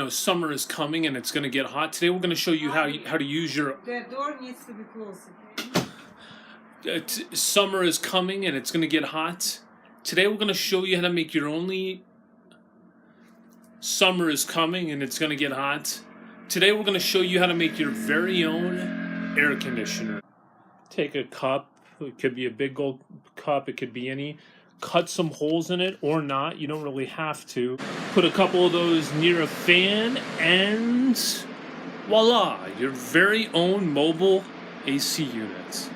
summer is coming and it's going to get hot. Today we're going to show you how to use your The door needs to be closed, okay? summer is coming and it's going to get hot. Today we're going to show you how to make your only summer is coming and it's going to get hot. Today we're going to show you how to make your very own air conditioner. Take a cup, it could be a big old cup, it could be any. Cut some holes in it or not, you don't really have to. Put a couple of those near a fan and voila, your very own mobile AC unit.